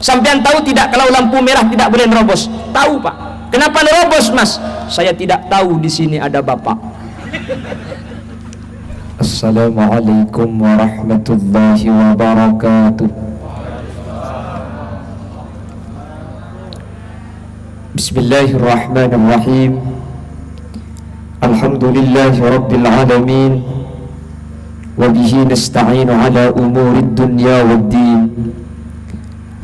Sampean tahu tidak kalau lampu merah tidak boleh nerobos? Tahu Pak. Kenapa nerobos Mas? Saya tidak tahu di sini ada Bapak. Assalamualaikum warahmatullahi wabarakatuh. Bismillahirrahmanirrahim. Alhamdulillahi rabbil alamin. Wabihi nasta'inu ala umurid dunya waddin.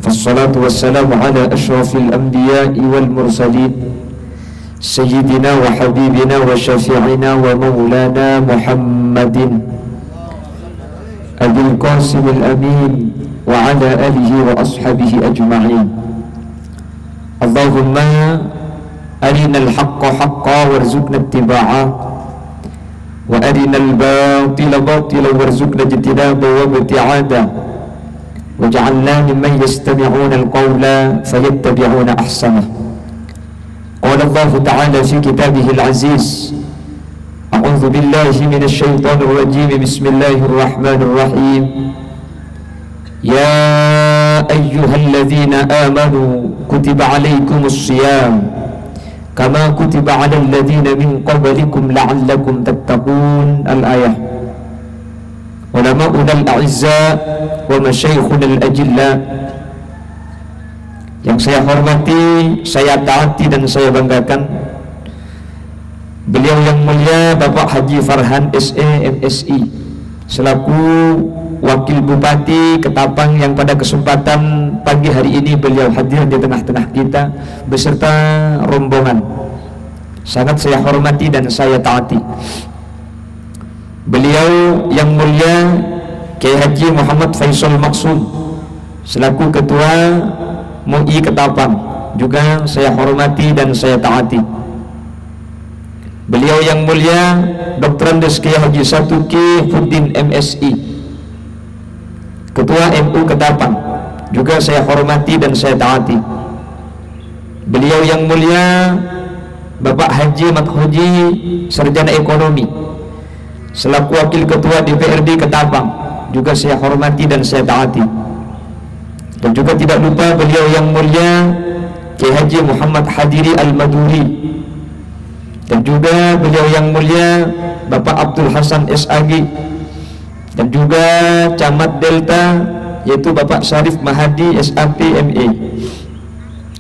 Fassalatu wassalamu ala ashrafil anbiya'i wal mursalin, Sayyidina wa habibina wa syafi'ina wa maulana Muhammadin Abil Qasimil Amin wa ala alihi wa ashabihi ajma'in. Allahumma arinal haqqa haqqa warzuqna ittiba'ah wa arinal batila batila warzuqna ijtinaba wa ibti'ada waj'alna mimman yastami'una al-qawla fayattabi'una ahsanah. Qala Allah ta'ala fi kitabihil aziz, a'udzu billahi minasy syaithanir rajim, bismillahirrahmanirrahim. Ya ayyuhalladzina amanu kutiba 'alaikumus shiyam kama kutiba 'alal ladzina min qablikum la'allakum tattaqun. Al-ayah. Ulama'una al-a'izza wa masyayikhuna al-ajilla, yang saya hormati, saya taati dan saya banggakan, beliau yang mulia Bapak Haji Farhan SE MSI selaku Wakil Bupati Ketapang, yang pada kesempatan pagi hari ini beliau hadir di tengah-tengah kita beserta rombongan. Sangat saya hormati dan saya taati. Beliau yang mulia Kiai Haji Muhammad Faisal Maksum selaku Ketua MUI Ketapang juga saya hormati dan saya taati. Beliau yang mulia Dr. Andes Kiai Haji Satuki Fuddin MSI Ketua MU Ketapang juga saya hormati dan saya taati. Beliau yang mulia Bapak Haji Mathoji Sarjana Ekonomi selaku Wakil Ketua DPRD Ketapang juga saya hormati dan saya taati. Dan juga tidak lupa beliau yang mulia Kiai Haji Muhammad Hadiri Al-Maduri, dan juga beliau yang mulia Bapak Abdul Hasan SAG, dan juga Camat Delta yaitu Bapak Syarif Mahadi SAP MA,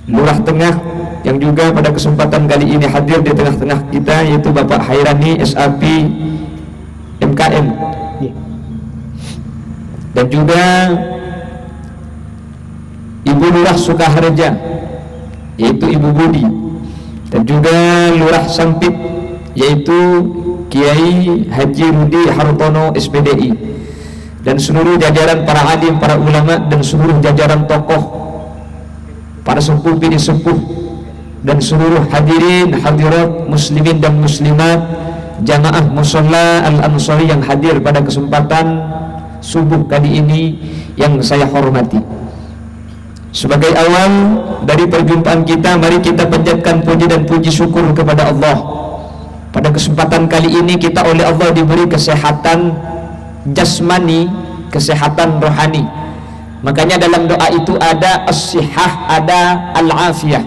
Lurah Tengah yang juga pada kesempatan kali ini hadir di tengah-tengah kita yaitu Bapak Hairani SAP MKM, dan juga Ibu Lurah Sukaharja yaitu Ibu Budi, dan juga Lurah Sampit yaitu Kiai Haji Rudi Hartono SPDI, dan seluruh jajaran para alim, para ulama, dan seluruh jajaran tokoh, para sepuh bini sepuh, dan seluruh hadirin hadirat muslimin dan muslimat jamaah musholla Al-Ansari yang hadir pada kesempatan subuh kali ini yang saya hormati. Sebagai awal dari perjumpaan kita, mari kita panjatkan puji dan puji syukur kepada Allah. Pada kesempatan kali ini kita oleh Allah diberi kesehatan jasmani, kesehatan rohani. Makanya dalam doa itu ada as-sihah, ada al-afiyah.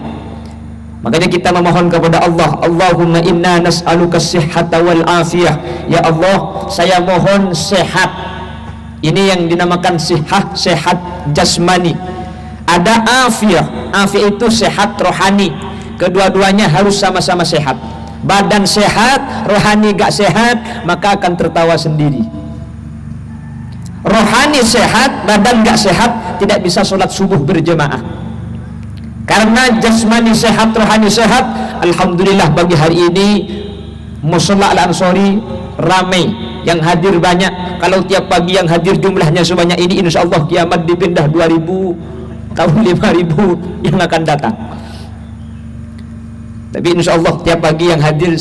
Makanya kita memohon kepada Allah, Allahumma inna nas'aluka as-sihhata wal afiyah. Ya Allah, saya mohon sehat. Ini yang dinamakan sihah, sehat jasmani. Ada afiyah, afiyah itu sehat rohani. Kedua-duanya harus sama-sama sehat. Badan sehat, rohani gak sehat, maka akan tertawa sendiri. Rohani sehat, badan gak sehat, tidak bisa sholat subuh berjemaah. Karena jasmani sehat, rohani sehat, alhamdulillah bagi hari ini musholla Al-Ansari ramai, yang hadir banyak. Kalau tiap pagi yang hadir jumlahnya sebanyak ini, insya Allah kiamat dipindah 2000 tahun 5000 yang akan datang. Tapi insya Allah tiap pagi yang hadir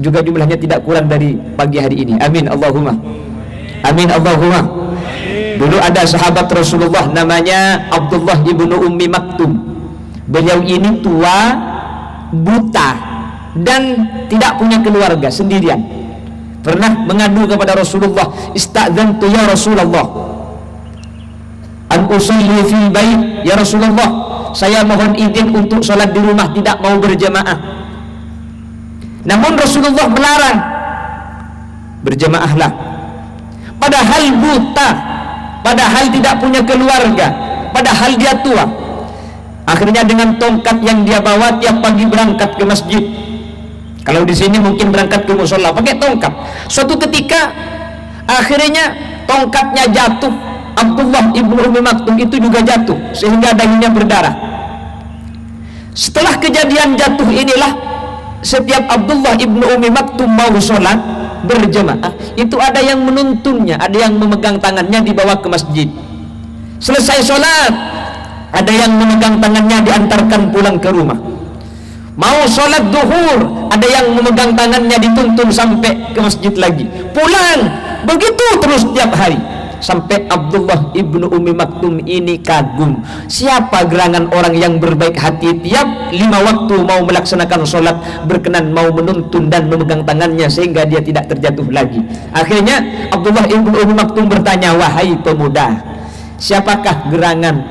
juga jumlahnya tidak kurang dari pagi hari ini. Amin Allahumma. Amin Allahumma. Dulu ada sahabat Rasulullah namanya Abdullah ibnu Ummi Maktum. Beliau ini tua, buta, dan tidak punya keluarga, sendirian. Pernah mengadu kepada Rasulullah, istadzantu ya Rasulullah, an usolli fil bait, ya Rasulullah, saya mohon izin untuk sholat di rumah, tidak mau berjamaah. Namun Rasulullah melarang, berjamaahlah. Padahal buta, padahal tidak punya keluarga, padahal dia tua. Akhirnya dengan tongkat yang dia bawa tiap pagi berangkat ke masjid. Kalau di sini mungkin berangkat ke musola pakai tongkat. Suatu ketika akhirnya tongkatnya jatuh, Abdullah ibnu Ummi Maktum itu juga jatuh sehingga dahinya berdarah. Setelah kejadian jatuh inilah, setiap Abdullah ibnu Ummi Maktum mau sholat berjamaah, itu ada yang menuntunnya, ada yang memegang tangannya dibawa ke masjid. Selesai sholat, ada yang memegang tangannya diantarkan pulang ke rumah. Mau sholat duhur, ada yang memegang tangannya dituntun sampai ke masjid lagi, pulang, begitu terus tiap hari. Sampai Abdullah ibnu Ummi Maktum ini kagum, siapa gerangan orang yang berbaik hati tiap 5 waktu mau melaksanakan sholat berkenan mau menuntun dan memegang tangannya sehingga dia tidak terjatuh lagi. Akhirnya Abdullah ibnu Ummi Maktum bertanya, wahai pemuda, siapakah gerangan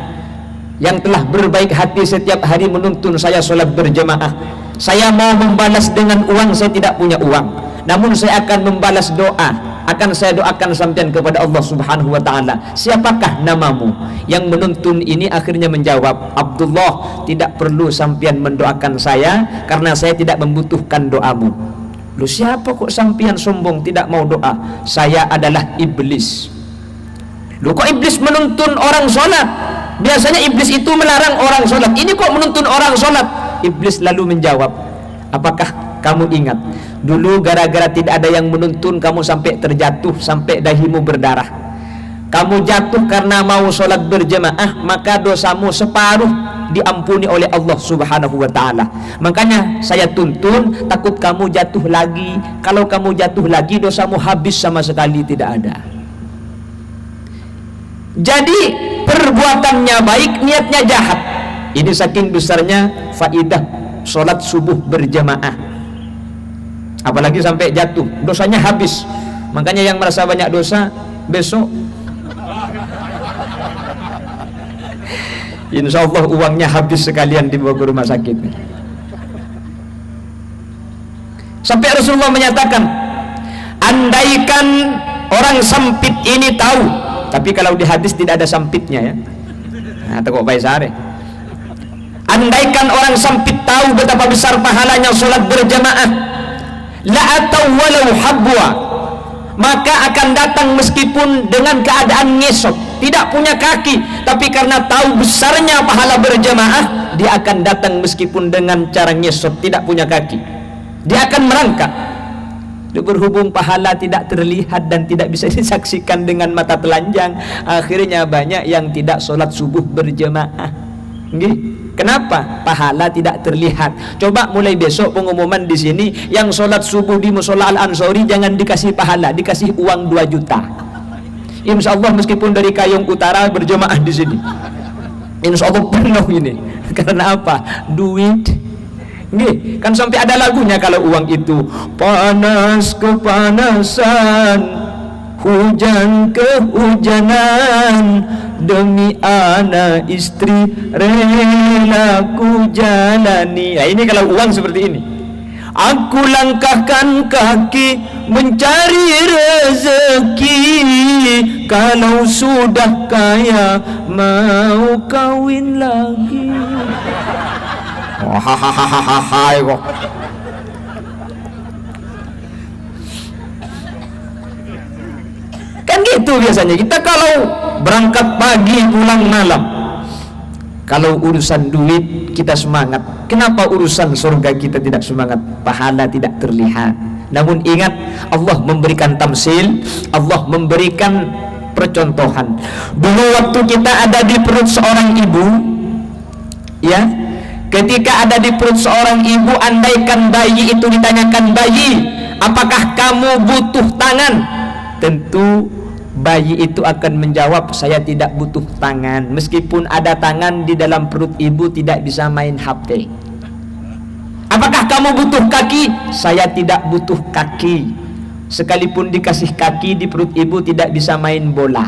yang telah berbaik hati setiap hari menuntun saya sholat berjamaah? Saya mau membalas dengan uang, saya tidak punya uang, namun saya akan membalas doa, akan saya doakan sampean kepada Allah subhanahu wa ta'ala. Siapakah namamu? Yang menuntun ini akhirnya menjawab, Abdullah, tidak perlu sampean mendoakan saya karena saya tidak membutuhkan doamu. Lu siapa kok sampean sombong tidak mau doa? Saya adalah iblis. Lu kok iblis menuntun orang sholat? Biasanya iblis itu melarang orang sholat, ini kok menuntun orang sholat? Iblis lalu menjawab, apakah kamu ingat dulu gara-gara tidak ada yang menuntun kamu sampai terjatuh, sampai dahimu berdarah? Kamu jatuh karena mau sholat berjamaah, maka dosamu separuh diampuni oleh Allah subhanahu wa ta'ala. Makanya saya tuntun, takut kamu jatuh lagi. Kalau kamu jatuh lagi, dosamu habis sama sekali tidak ada. Jadi perbuatannya baik, niatnya jahat. Ini saking besarnya faidah sholat subuh berjamaah. Apalagi sampai jatuh, dosanya habis. Makanya yang merasa banyak dosa, besok insya Allah uangnya habis sekalian dibawa ke rumah sakit. Sampai Rasulullah menyatakan, andaikan orang sempit ini tahu, tapi kalau di hadis tidak ada sempitnya ya. Nah, kok baik sare. Andaikan orang sempit tahu betapa besar pahalanya sholat berjamaah, la atau walau habwa, maka akan datang meskipun dengan keadaan ngesot, tidak punya kaki, tapi karena tahu besarnya pahala berjamaah, dia akan datang meskipun dengan cara ngesot, tidak punya kaki. Dia akan merangkak. Berhubung pahala tidak terlihat dan tidak bisa disaksikan dengan mata telanjang, akhirnya banyak yang tidak sholat subuh berjamaah. Kenapa? Pahala tidak terlihat. Coba mulai besok pengumuman di sini, yang sholat subuh di musola Al-Ansori jangan dikasih pahala, dikasih uang 2 juta. Insya Allah meskipun dari Kayong Utara berjamaah di sini, insya Allah penuh ini. Karena apa? Duit. Nih, kan sampai ada lagunya kalau uang itu. Panas kepanasan, hujan kehujanan, demi anak istri rela ku jalani. Nah, ini kalau uang seperti ini. Aku langkahkan kaki mencari rezeki, kalau sudah kaya mau kawin lagi. Hahaha kok. Kan gitu biasanya kita kalau berangkat pagi pulang malam. Kalau urusan duit kita semangat, kenapa urusan surga kita tidak semangat? Pahala tidak terlihat. Namun ingat, Allah memberikan tamsil, Allah memberikan percontohan. Dulu waktu kita ada di perut seorang ibu, ya, ketika ada di perut seorang ibu, andaikan bayi itu ditanyakan, bayi, apakah kamu butuh tangan? Tentu bayi itu akan menjawab, saya tidak butuh tangan. Meskipun ada tangan di dalam perut ibu, tidak bisa main HP. Apakah kamu butuh kaki? Saya tidak butuh kaki. Sekalipun dikasih kaki di perut ibu, tidak bisa main bola.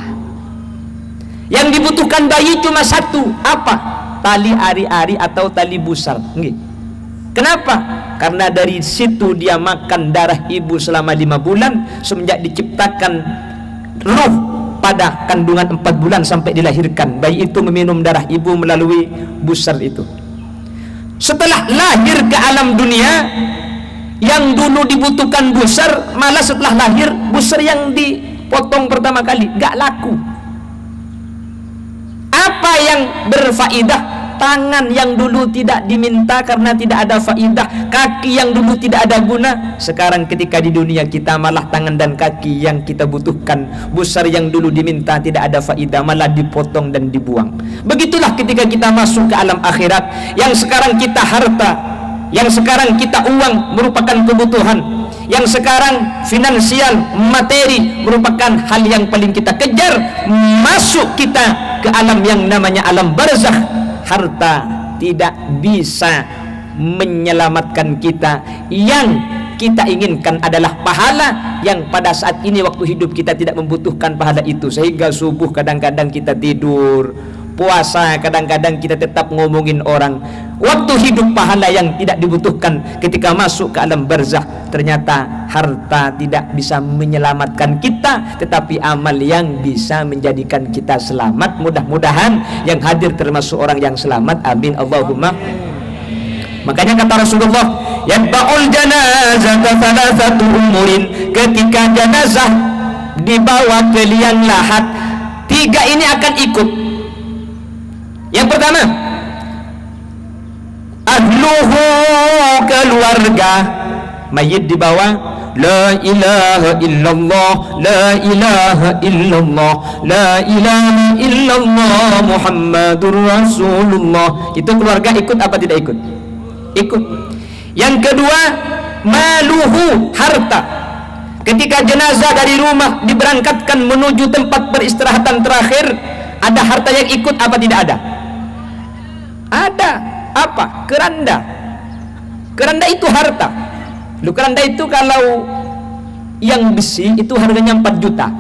Yang dibutuhkan bayi cuma satu, apa? Tali ari-ari atau tali busar. Kenapa? Karena dari situ dia makan darah ibu selama 5 bulan semenjak diciptakan ruh pada kandungan 4 bulan sampai dilahirkan. Bayi itu meminum darah ibu melalui busar itu. Setelah lahir ke alam dunia, yang dulu dibutuhkan busar, malah setelah lahir busar yang dipotong pertama kali gak laku. Apa yang berfaedah? Tangan yang dulu tidak diminta karena tidak ada faidah, kaki yang dulu tidak ada guna, sekarang ketika di dunia kita malah tangan dan kaki yang kita butuhkan. Busar yang dulu diminta tidak ada faidah, malah dipotong dan dibuang. Begitulah ketika kita masuk ke alam akhirat, yang sekarang kita harta, yang sekarang kita uang merupakan kebutuhan, yang sekarang finansial, materi merupakan hal yang paling kita kejar. Masuk kita ke alam yang namanya alam barzakh, harta tidak bisa menyelamatkan kita. Yang kita inginkan adalah pahala, yang pada saat ini waktu hidup kita tidak membutuhkan pahala itu, sehingga subuh kadang-kadang kita tidur, puasa kadang-kadang kita tetap ngomongin orang. Waktu hidup pahala yang tidak dibutuhkan, ketika masuk ke alam barzakh ternyata harta tidak bisa menyelamatkan kita, tetapi amal yang bisa menjadikan kita selamat. Mudah-mudahan yang hadir termasuk orang yang selamat, amin Allahumma. Makanya kata Rasulullah, yatba'ul janazah thalathatu umurin, ketika jenazah dibawa ke liang lahat, 3 ini akan ikut. Yang pertama, ahluhu, keluarga. Mayit dibawa, la ilaha illallah, la ilaha illallah, la ilaha illallah Muhammadur Rasulullah. Itu keluarga ikut apa tidak ikut? Ikut. Yang kedua, maluhu, harta. Ketika jenazah dari rumah diberangkatkan menuju tempat peristirahatan terakhir, ada harta yang ikut apa tidak ada? Ada. Apa? Keranda. Keranda itu harta. Lu, keranda itu kalau yang besi itu harganya 4 juta.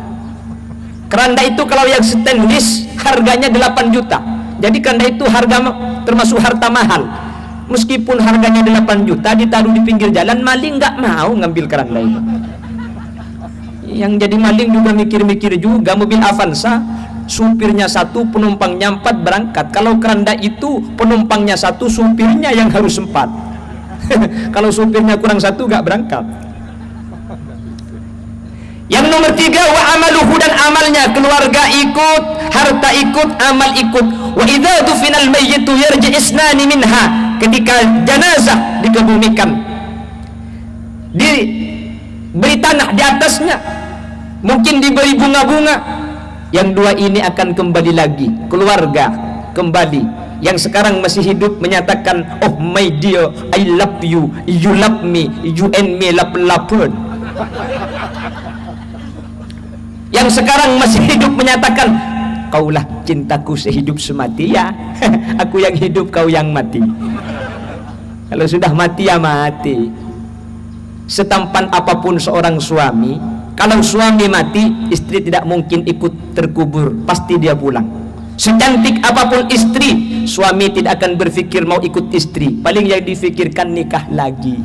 Keranda itu kalau yang stainless harganya 8 juta. Jadi keranda itu harga termasuk harta mahal. Meskipun harganya 8 juta, ditaruh di pinggir jalan, maling nggak mau ngambil keranda itu. Yang jadi maling juga mikir-mikir juga. Mobil Avanza, supirnya 1, penumpangnya 4, berangkat. Kalau keranda itu penumpangnya 1, supirnya yang harus 4. Kalau supirnya kurang 1 gak berangkat. Yang nomor 3, wa amaluhu, dan amalnya. Keluarga ikut, harta ikut, amal ikut. Wa idza dufinal mayyitu yarji isnani minha, ketika jenazah dikebumikan, diberi tanah di atasnya, mungkin diberi bunga-bunga, yang 2 ini akan kembali lagi. Keluarga kembali. Yang sekarang masih hidup menyatakan, oh my dear, I love you, you love me, you and me lap-lapun. Yang sekarang masih hidup menyatakan, kaulah cintaku sehidup semati. Ya, aku yang hidup, kau yang mati. Kalau sudah mati ya mati. Setampan apapun seorang suami, kalau suami mati, istri tidak mungkin ikut terkubur, pasti dia pulang. Secantik apapun istri, suami tidak akan berpikir mau ikut istri. Paling yang difikirkan nikah lagi.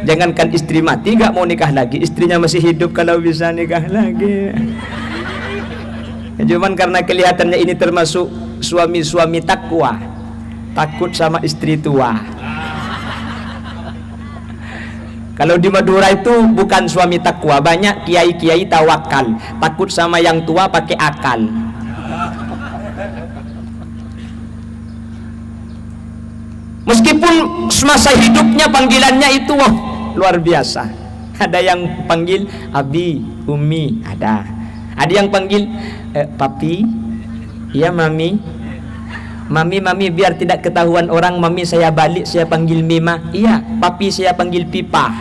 Jangankan istri mati gak mau nikah lagi, istrinya masih hidup kalau bisa nikah lagi. Cuman karena kelihatannya ini termasuk suami-suami takwa, takut sama istri tua. Kalau di Madura itu bukan suami takwa, banyak kiai-kiai tawakal, takut sama yang tua pakai akal. Meskipun semasa hidupnya panggilannya itu luar biasa. Ada yang panggil abi, umi, ada yang panggil papi, iya mami, mami biar tidak ketahuan orang, mami saya balik saya panggil mima, iya papi saya panggil pipa.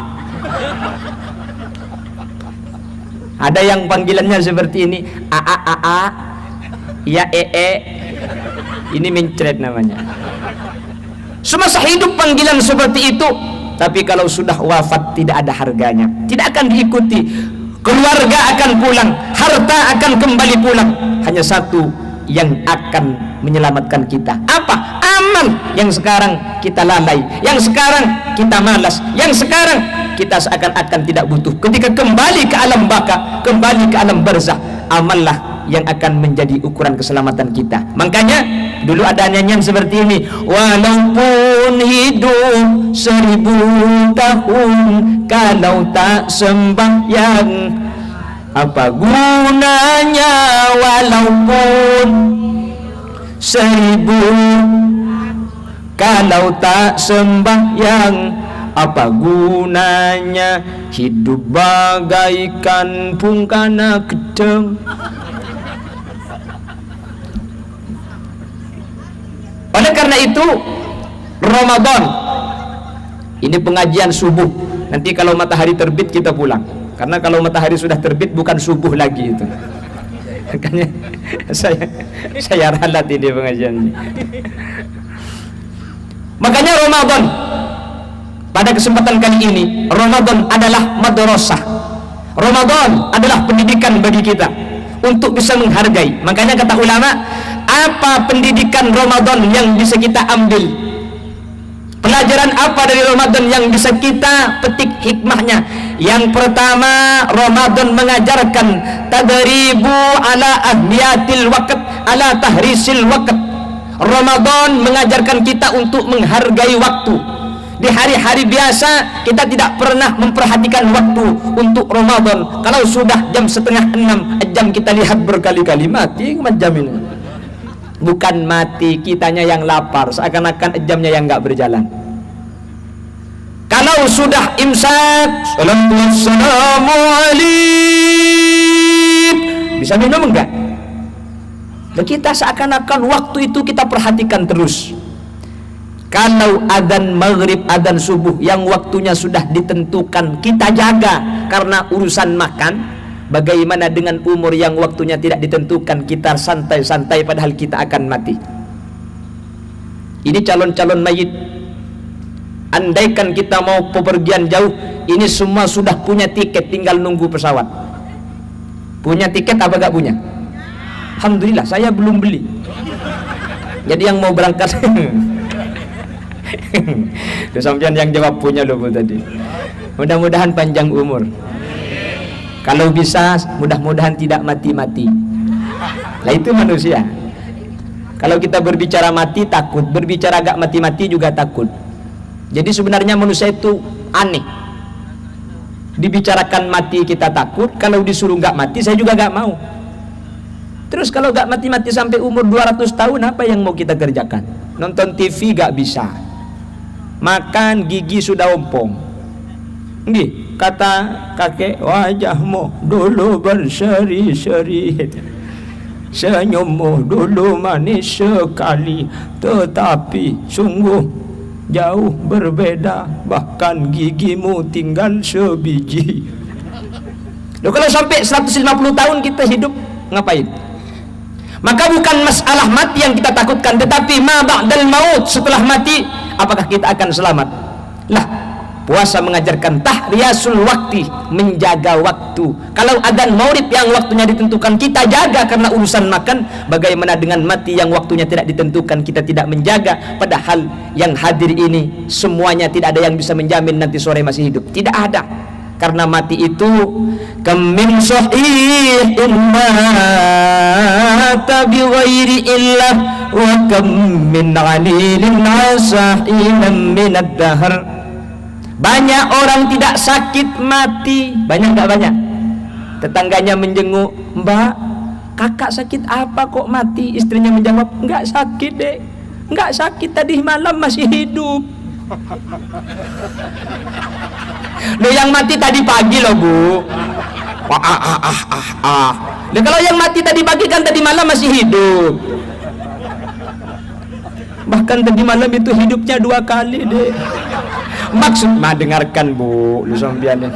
Ada yang panggilannya seperti ini, a, iya ini mencret namanya. Semasa hidup panggilan seperti itu, tapi kalau sudah wafat tidak ada harganya, tidak akan diikuti. keluarga akan pulang, harta akan kembali pulang. Hanya satu yang akan menyelamatkan kita. Apa? Amal. Yang sekarang kita lalai, yang sekarang kita malas, yang sekarang kita seakan-akan tidak butuh. Ketika kembali ke alam baka, kembali ke alam barzah, amallah yang akan menjadi ukuran keselamatan kita. Makanya dulu ada nyanyian seperti ini, walaupun hidup 1000 tahun, kalau tak sembahyang apa gunanya? Walaupun 1000, kalau tak sembahyang apa gunanya? Hidup bagaikan pungkana gedeng. Oleh karena itu Ramadan ini pengajian subuh. Nanti kalau matahari terbit kita pulang, karena kalau matahari sudah terbit bukan subuh lagi itu. Makanya saya ralat ini pengajiannya. Makanya Ramadan pada kesempatan kali ini, Ramadan adalah madrasah. Ramadan adalah pendidikan bagi kita untuk bisa menghargai. Makanya kata ulama, apa pendidikan Ramadan yang bisa kita ambil? Pelajaran apa dari Ramadan yang bisa kita petik hikmahnya? Yang pertama, Ramadan mengajarkan tadribu ala ahmiyatil waqt, ala tahrisil waqt. Ramadan mengajarkan kita untuk menghargai waktu. Di hari-hari biasa kita tidak pernah memperhatikan waktu. Untuk Ramadan, kalau sudah jam 5:30, jam kita lihat berkali-kali, mati jam ini. Bukan mati, kitanya yang lapar, seakan-akan jamnya yang nggak berjalan. Kalau sudah imsak, assalamualaikum, bisa minum enggak? Dan kita seakan-akan waktu itu kita perhatikan terus. Kalau adzan maghrib, adzan subuh yang waktunya sudah ditentukan, kita jaga karena urusan makan. Bagaimana dengan umur yang waktunya tidak ditentukan, kita santai-santai padahal kita akan mati. Ini calon-calon mayit. Andaikan kita mau pepergian jauh, ini semua sudah punya tiket, tinggal nunggu pesawat. Punya tiket apa gak punya? Alhamdulillah, saya belum beli. Jadi yang mau berangkat itu sampean yang jawab punya loh Bu tadi. Mudah-mudahan panjang umur. Kalau bisa mudah-mudahan tidak mati-mati. Nah itu manusia. Kalau kita berbicara mati takut, berbicara gak mati-mati juga takut. Jadi sebenarnya manusia itu aneh. Dibicarakan mati kita takut, kalau disuruh gak mati saya juga gak mau. Terus kalau gak mati-mati sampai umur 200 tahun, apa yang mau kita kerjakan? Nonton TV gak bisa, makan gigi sudah ompong. Nggih, kata kakek, wajahmu dulu berseri-seri, senyummu dulu manis sekali, tetapi sungguh jauh berbeda, bahkan gigimu tinggal sebiji. Loh, kalau sampai 150 tahun kita hidup ngapain? Maka bukan masalah mati yang kita takutkan, tetapi ma ba'dal maut, setelah mati apakah kita akan selamat? Lah, puasa mengajarkan tahriyasul waktu, menjaga waktu. Kalau adzan maulid yang waktunya ditentukan kita jaga karena urusan makan, bagaimana dengan mati yang waktunya tidak ditentukan kita tidak menjaga? Padahal yang hadir ini semuanya tidak ada yang bisa menjamin nanti sore masih hidup. Tidak ada. Karena mati itu kam min sahihin mata bi ghairi illah wa kam min 'alilin sahihan min ad-dahr. Banyak orang tidak sakit mati. Banyak gak banyak? Tetangganya menjenguk, Mbak, kakak sakit apa kok mati? Istrinya menjawab, enggak sakit dek, enggak sakit, tadi malam masih hidup. Loh, yang mati tadi pagi loh Bu. Loh, kalau yang mati tadi pagi kan tadi malam masih hidup. Bahkan tadi malam itu hidupnya 2 kali deh. Maksud mah dengarkan Bu, lu sampean.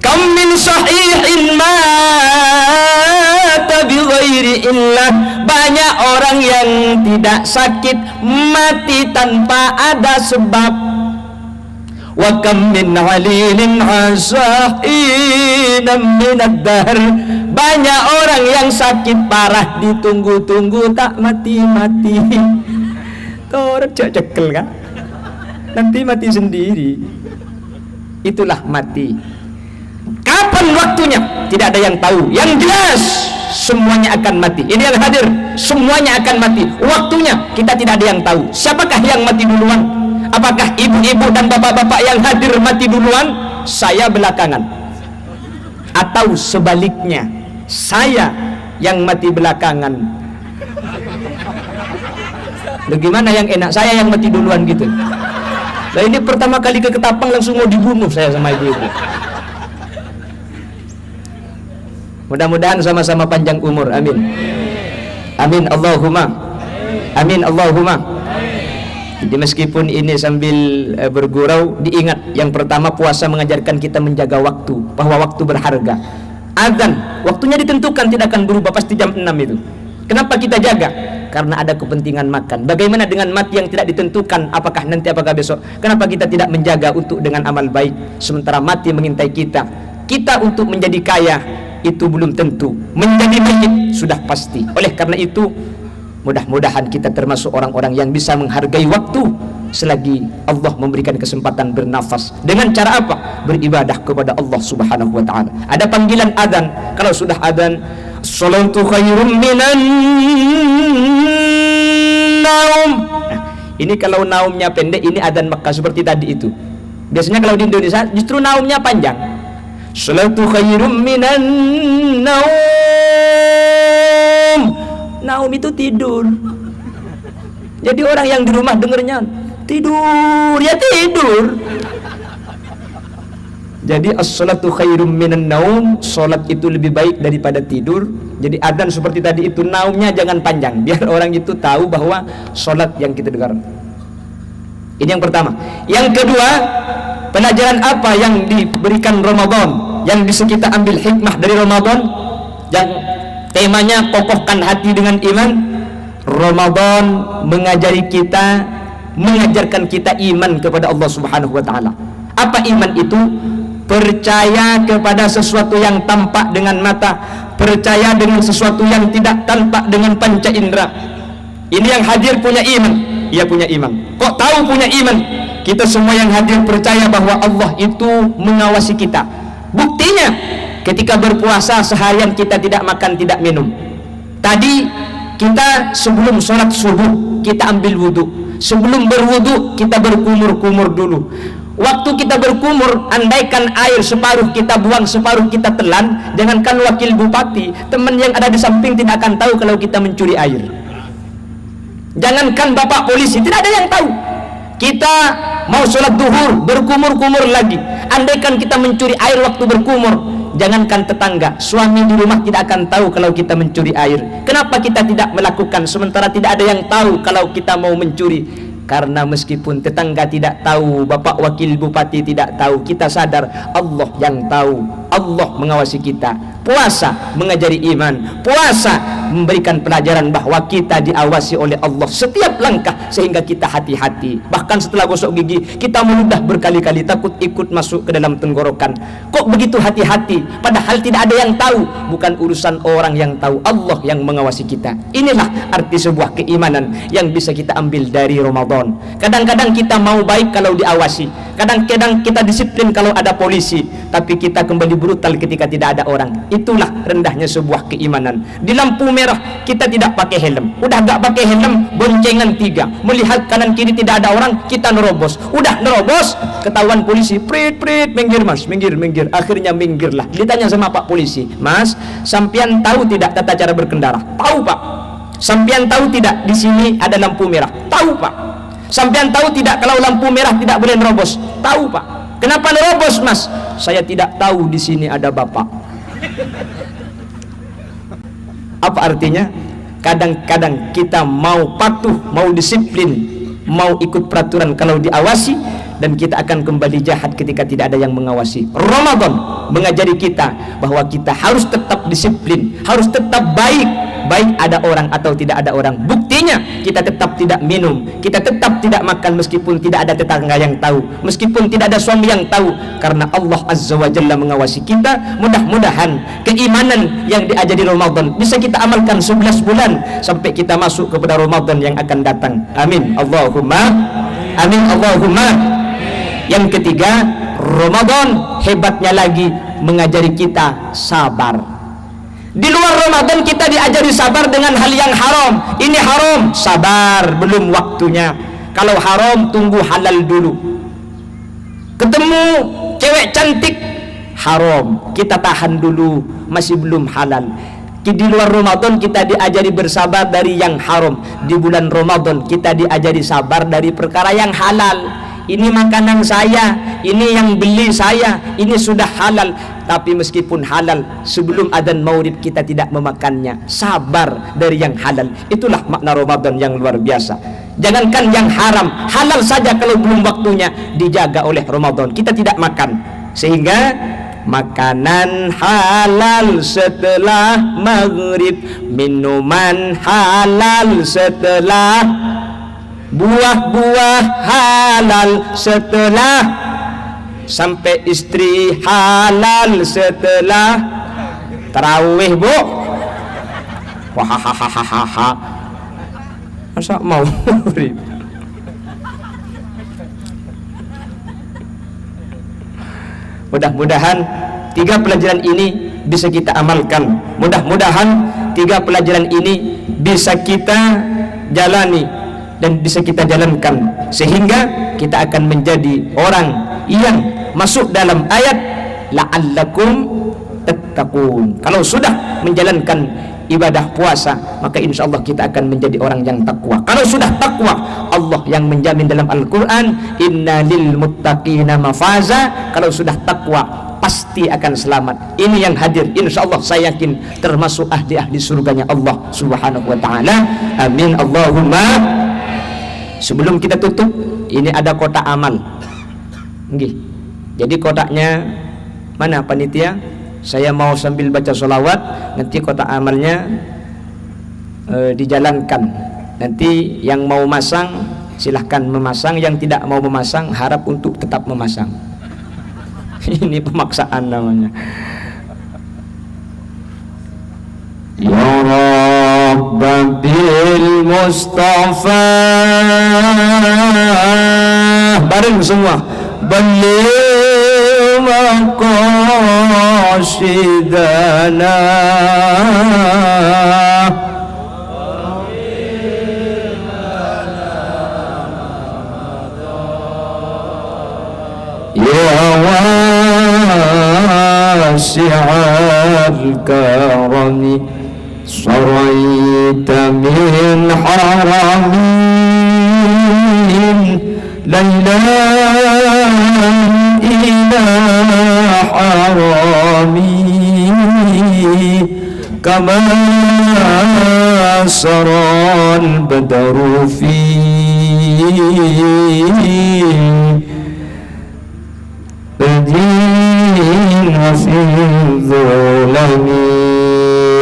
Kam min sahihin mata bi ghairi illah. Banyak orang yang tidak sakit mati tanpa ada sebab. wa kam min alilin asahinam minad dahr. Banyak orang yang sakit parah ditunggu-tunggu tak mati-mati. Orang cekel kan, nanti mati sendiri. Itulah mati. Kapan waktunya tidak ada yang tahu. Yang jelas semuanya akan mati. Ini yang hadir, semuanya akan mati. Waktunya kita tidak ada yang tahu. Siapakah yang mati duluan? Apakah ibu-ibu dan bapak-bapak yang hadir mati duluan? Saya belakangan. Atau sebaliknya, saya yang mati belakangan. Bagaimana yang enak? Saya yang mati duluan gitu. Nah ini pertama kali ke Ketapang langsung mau dibunuh saya sama ibu-ibu. Mudah-mudahan sama-sama panjang umur, amin. Amin Allahumma. Amin Allahumma. Jadi meskipun ini sambil bergurau, diingat yang pertama puasa mengajarkan kita menjaga waktu, bahwa waktu berharga. Azan, waktunya ditentukan, tidak akan berubah, pasti jam 6 itu. Kenapa kita jaga? Karena ada kepentingan makan. Bagaimana dengan mati yang tidak ditentukan, apakah nanti, apakah besok? Kenapa kita tidak menjaga untuk dengan amal baik, sementara mati mengintai kita? Kita untuk menjadi kaya itu belum tentu, menjadi mayit sudah pasti. Oleh karena itu, mudah-mudahan kita termasuk orang-orang yang bisa menghargai waktu selagi Allah memberikan kesempatan bernafas. Dengan cara apa? Beribadah kepada Allah Subhanahu wa taala. Ada panggilan adzan. Kalau sudah adzan, sholatu khairum minan naum. Nah, ini kalau naumnya pendek, ini adzan Makkah seperti tadi itu. Biasanya kalau di Indonesia justru naumnya panjang. Sholatu khairum minan naum. Naum itu tidur. Jadi orang yang di rumah dengernya tidur, ya tidur. Jadi as-sholatu khairum minan naum, salat itu lebih baik daripada tidur. Jadi adzan seperti tadi itu, naumnya jangan panjang, biar orang itu tahu bahwa salat yang kita dengar. Ini yang pertama. Yang kedua, pelajaran apa yang diberikan Ramadan, yang bisa kita ambil hikmah dari Ramadan, yang temanya kokohkan hati dengan iman. Ramadan mengajari kita, mengajarkan kita iman kepada Allah Subhanahu wa taala. Apa iman itu? Percaya kepada sesuatu yang tampak dengan mata, percaya dengan sesuatu yang tidak tampak dengan panca indera. Ini yang hadir punya iman. Ia punya iman. Kok tahu punya iman? Kita semua yang hadir percaya bahwa Allah itu mengawasi kita. Buktinya ketika berpuasa seharian kita tidak makan, tidak minum. Tadi kita sebelum sholat subuh kita ambil wudhu. Sebelum berwudhu kita berkumur-kumur dulu. Waktu kita berkumur, andaikan air separuh kita buang, separuh kita telan, jangankan wakil bupati, teman yang ada di samping tidak akan tahu kalau kita mencuri air. Jangankan bapak polisi, tidak ada yang tahu. Kita mau sholat duhur, berkumur-kumur lagi, andaikan kita mencuri air waktu berkumur, jangankan tetangga, suami di rumah tidak akan tahu kalau kita mencuri air. Kenapa kita tidak melakukan sementara tidak ada yang tahu kalau kita mau mencuri? Karena meskipun tetangga tidak tahu, bapak wakil bupati tidak tahu, kita sadar Allah yang tahu, Allah mengawasi kita. Puasa mengajari iman, puasa memberikan pelajaran bahwa kita diawasi oleh Allah setiap langkah, sehingga kita hati-hati. Bahkan setelah gosok gigi kita meludah berkali-kali, takut ikut masuk ke dalam tenggorokan. Kok begitu hati-hati? Padahal tidak ada yang tahu. Bukan urusan orang yang tahu, Allah yang mengawasi kita. Inilah arti sebuah keimanan yang bisa kita ambil dari Ramadan. Kadang-kadang kita mau baik kalau diawasi, kadang-kadang kita disiplin kalau ada polisi, tapi kita kembali brutal ketika tidak ada orang. Itulah rendahnya sebuah keimanan. Di lampu merah kita tidak pakai helm, udah gak pakai helm, boncengan 3, melihat kanan kiri tidak ada orang, kita nerobos. Udah nerobos, ketahuan polisi, prit, minggir mas, minggir. Akhirnya minggirlah. Ditanya sama Pak Polisi, Mas, sampian tahu tidak tata cara berkendara? Tahu Pak. Sampian tahu tidak di sini ada lampu merah? Tahu Pak. Sampian tahu tidak kalau lampu merah tidak boleh nerobos? Tahu Pak. Kenapa nerobos Mas? Saya tidak tahu di sini ada Bapak. Apa artinya? Kadang-kadang kita mau patuh, mau disiplin, mau ikut peraturan kalau diawasi, dan kita akan kembali jahat ketika tidak ada yang mengawasi. Ramadan mengajari kita bahwa kita harus tetap disiplin, harus tetap baik baik ada orang atau tidak ada orang. Buktinya kita tetap tidak minum, kita tetap tidak makan meskipun tidak ada tetangga yang tahu, meskipun tidak ada suami yang tahu, karena Allah Azza wa Jalla mengawasi kita. Mudah-mudahan keimanan yang diajari Ramadan bisa kita amalkan 11 bulan sampai kita masuk kepada Ramadan yang akan datang. Amin Allahumma amin Allahumma. Yang ketiga, Ramadan hebatnya lagi mengajari kita sabar. Di luar Ramadan kita diajari sabar dengan hal yang haram. Ini haram, sabar, belum waktunya. Kalau haram, tunggu halal dulu. Ketemu cewek cantik, haram, kita tahan dulu, masih belum halal. Di luar Ramadan kita diajari bersabar dari yang haram. Di bulan Ramadan kita diajari sabar dari perkara yang halal. Ini makanan saya, ini yang beli saya, ini sudah halal. Tapi meskipun halal, sebelum adzan maulid kita tidak memakannya. Sabar dari yang halal. Itulah makna Ramadan yang luar biasa. Jangankan yang haram, halal saja kalau belum waktunya dijaga oleh Ramadan. Kita tidak makan, sehingga makanan halal setelah maghrib, minuman halal setelah, buah-buah halal setelah, sampai istri halal setelah tarawih, Bu. Wahahaha. Masa mau mudah-mudahan 3 pelajaran ini bisa kita amalkan. Mudah-mudahan 3 pelajaran ini bisa kita jalani dan bisa kita jalankan, sehingga kita akan menjadi orang yang masuk dalam ayat la'allakum tattaqun. Kalau sudah menjalankan ibadah puasa, maka insya Allah kita akan menjadi orang yang takwa. Kalau sudah takwa, Allah yang menjamin dalam Al-Quran, inna lil muttaqina mafaza. Kalau sudah takwa, pasti akan selamat. Ini yang hadir, insya Allah saya yakin termasuk ahli-ahli surganya Allah subhanahu wa ta'ala. Amin Allahumma. Sebelum kita tutup, ini ada kotak amal. Nggih. Jadi kotaknya mana panitia? Saya mau sambil baca sholawat, nanti kotak amalnya dijalankan. Nanti yang mau masang silahkan memasang, yang tidak mau memasang harap untuk tetap memasang. Ini pemaksaan namanya. Ya Rabbil Mustafa, bareng semua. Balligh maqasidana, ya wasi'al karami, saraita min haramin, la ilaha illa harami, kama saral badru fi badina fi dhulami,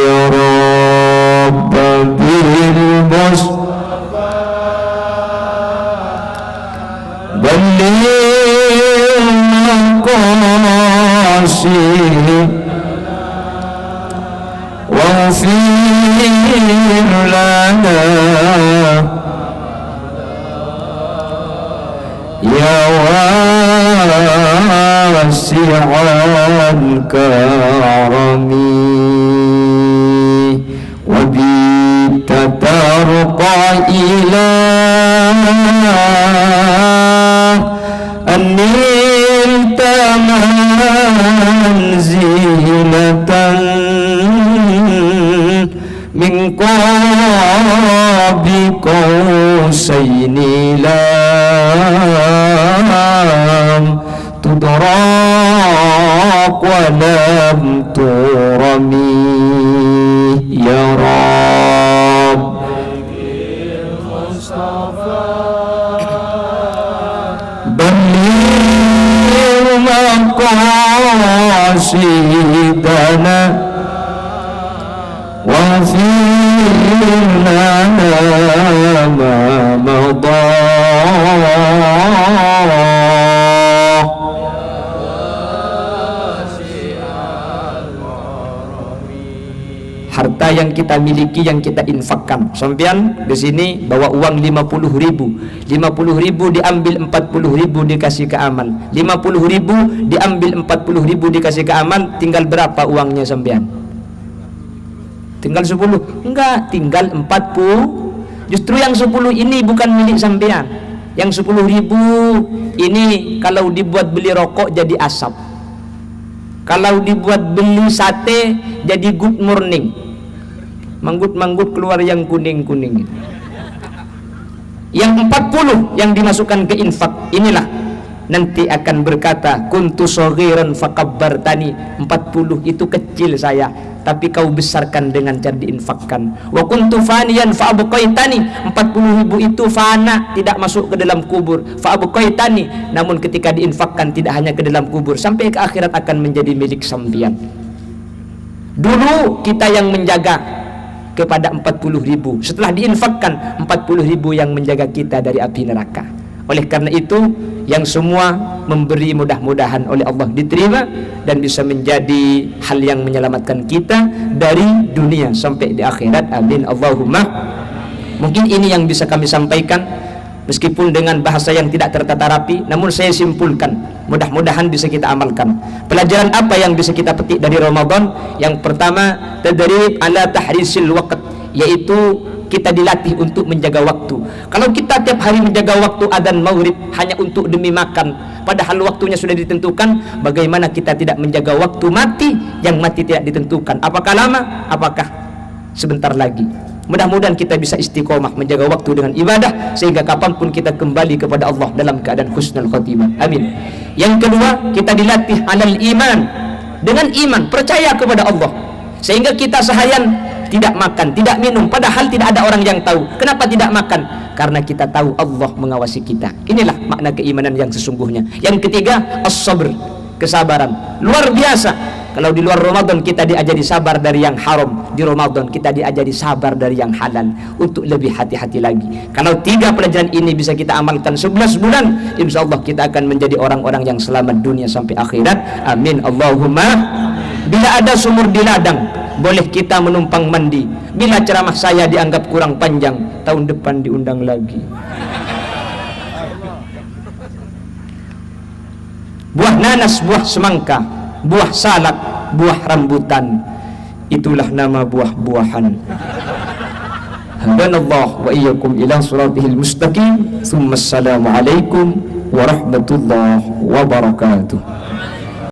ya Rabbil Mustafa, balligh maqasidana, waghfir lana ya wasi'al karami, wa bika tarqa ila anilta manzilatan min qabi qausaini lam tudrak wa lam turami, ya Rabb balligh maqasidana, waghfir ما مضى. Harta yang kita miliki, yang kita infakkan. Sampean di sini bawa uang 50.000, 50.000 diambil 40.000 dikasih ke aman, 50.000 diambil 40.000 dikasih ke aman, tinggal berapa uangnya sampean? Tinggal 10? Enggak, tinggal 40. Justru yang 10 ini bukan milik sampean. Yang 10.000 ini kalau dibuat beli rokok jadi asap, kalau dibuat beli sate jadi good morning, manggut-manggut keluar yang kuning-kuning. Yang 40 yang dimasukkan ke infak, inilah nanti akan berkata kuntu shaghiran fakabbartani. 40 itu kecil saya, tapi kau besarkan dengan cara diinfakkan. Wa kuntu faniyan fa'abqaitani. 40.000 itu fana, tidak masuk ke dalam kubur. Fa'abqaitani, namun ketika diinfakkan tidak hanya ke dalam kubur, sampai ke akhirat akan menjadi milik sampean. Dulu kita yang menjaga kepada 40.000, setelah diinfakkan 40.000 yang menjaga kita dari api neraka. Oleh karena itu, yang semua memberi mudah-mudahan oleh Allah diterima dan bisa menjadi hal yang menyelamatkan kita dari dunia sampai di akhirat. Amin Allahumma. Mungkin ini yang bisa kami sampaikan, meskipun dengan bahasa yang tidak tertata rapi, namun saya simpulkan, mudah-mudahan bisa kita amalkan. Pelajaran apa yang bisa kita petik dari Ramadan? Yang pertama, tadrib ala tahrisil waqt, yaitu kita dilatih untuk menjaga waktu. Kalau kita tiap hari menjaga waktu adzan maghrib hanya untuk demi makan, padahal waktunya sudah ditentukan, bagaimana kita tidak menjaga waktu mati yang mati tidak ditentukan? Apakah lama? Apakah sebentar lagi? Mudah-mudahan kita bisa istiqomah menjaga waktu dengan ibadah, sehingga kapanpun kita kembali kepada Allah dalam keadaan husnul khotimah. Amin. Yang kedua, kita dilatih alal iman, dengan iman, percaya kepada Allah, sehingga kita seharian tidak makan, tidak minum, padahal tidak ada orang yang tahu. Kenapa tidak makan? Karena kita tahu Allah mengawasi kita. Inilah makna keimanan yang sesungguhnya. Yang ketiga, as-sabr, kesabaran. Luar biasa. Kalau di luar Ramadan kita diajari sabar dari yang haram, di Ramadan kita diajari sabar dari yang halal, untuk lebih hati-hati lagi. Kalau 3 pelajaran ini bisa kita amalkan 11 bulan, insya Allah kita akan menjadi orang-orang yang selamat dunia sampai akhirat. Amin Allahumma. Bila ada sumur di ladang, boleh kita menumpang mandi. Bila ceramah saya dianggap kurang panjang, tahun depan diundang lagi. Buah nanas, buah semangka, buah salak, buah rambutan, itulah nama buah-buahan. Hadanallah wa iyyakum ila siratihil mustaqim. Tsumma assalamu alaikum warahmatullahi wabarakatuh.